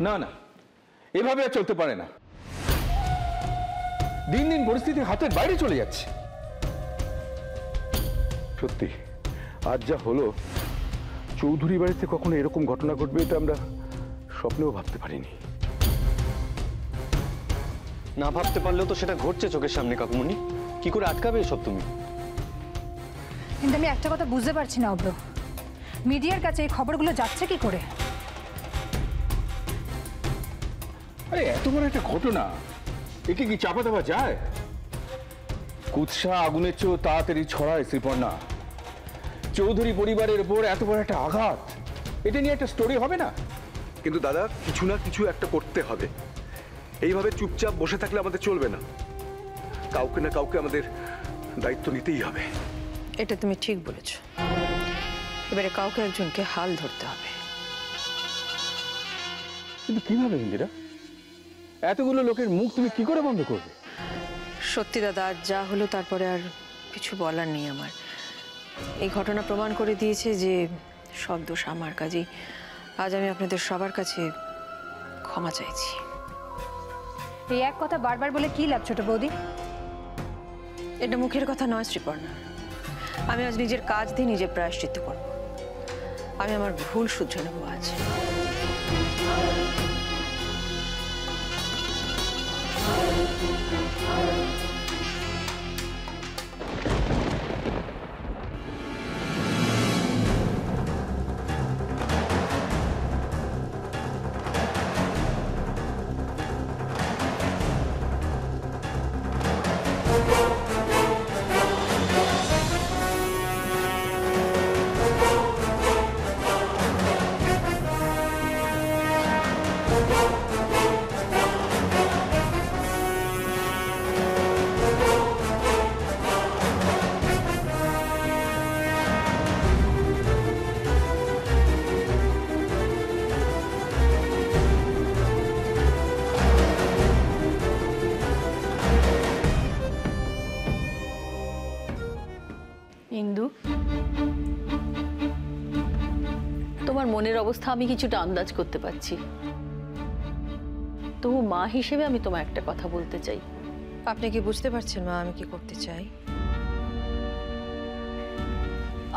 না না, এভাবে আর চলতে পারে না। দিন দিন পরিস্থিতি হাতের বাইরে চলে যাচ্ছে। সত্যি আজ যা হলো, চৌধুরী বাড়িতে কখনো এরকম ঘটনা ঘটবে এটা আমরা স্বপ্নেও ভাবতে পারিনি। না ভাবতে পারলেও তো সেটা ঘটছে চোখের সামনে কাকুমণি, কি করে আটকাবে এসব তুমি? কিন্তু আমি একটা কথা বুঝতে পারছি না অব্র, মিডিয়ার কাছে এই খবরগুলো যাচ্ছে কি করে? আরে এত বড় একটা ঘটনা, একে কি চাপা দেওয়া যায়? কুৎসা আগুনের চেয়েও তাড়াতাড়ি ছড়ায় শ্রীপর্ণা। চৌধুরী পরিবারের উপর এত বড় একটা আঘাত, এটা নিয়ে একটা স্টোরি হবে না? কিন্তু দাদা, কিছু না কিছু একটা করতে হবে। এইভাবে চুপচাপ বসে থাকলে আমাদের চলবে না। কাউকে না কাউকে আমাদের দায়িত্ব নিতেই হবে। এটা তুমি ঠিক বলেছ। এবারে কাউকে একজনকে হাল ধরতে হবে। কিন্তু কিভাবে ইন্দিরা? এতগুলো লোকের মুখ তুমি কি করে বন্ধ করবে? সত্যি দাদা, আজ যা হলো তারপরে আর কিছু বলার নেই আমার। এই ঘটনা প্রমাণ করে দিয়েছে যে সব দোষ আমার। কাজেই আজ আমি আপনাদের সবার কাছে ক্ষমা চাইছি। এই এক কথা বারবার বলে কি লাভ ছোট বৌদি? এটা মুখের কথা নয় শ্রীপর্ণা। আমি আজ নিজের কাজ দিয়ে নিজে প্রায়শ্চিত্ত করব। আমি আমার ভুল শুধরে নেব আজ। ইন্দু, তোমার মনের অবস্থা আমি কিছুটা আন্দাজ করতে পারছি। তবু মা হিসেবে আমি তোমায় একটা কথা বলতে চাই। আপনি কি বুঝতে পারছেন মা আমি কি করতে চাই?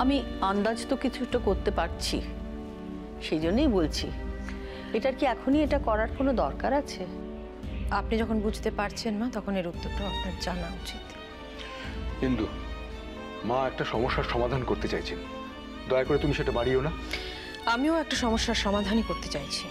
আমি আন্দাজ তো কিছুটা করতে পারছি, সেই জন্যই বলছি। এটার কি এখনই এটা করার কোনো দরকার আছে? আপনি যখন বুঝতে পারছেন মা, তখন এর উত্তরটাও আপনার জানা উচিত। কিন্তু মা একটা সমস্যার সমাধান করতে চাইছেন, দয়া করে তুমি সেটা বাড়িও না। আমিও একটা সমস্যার সমাধানই করতে চাইছি।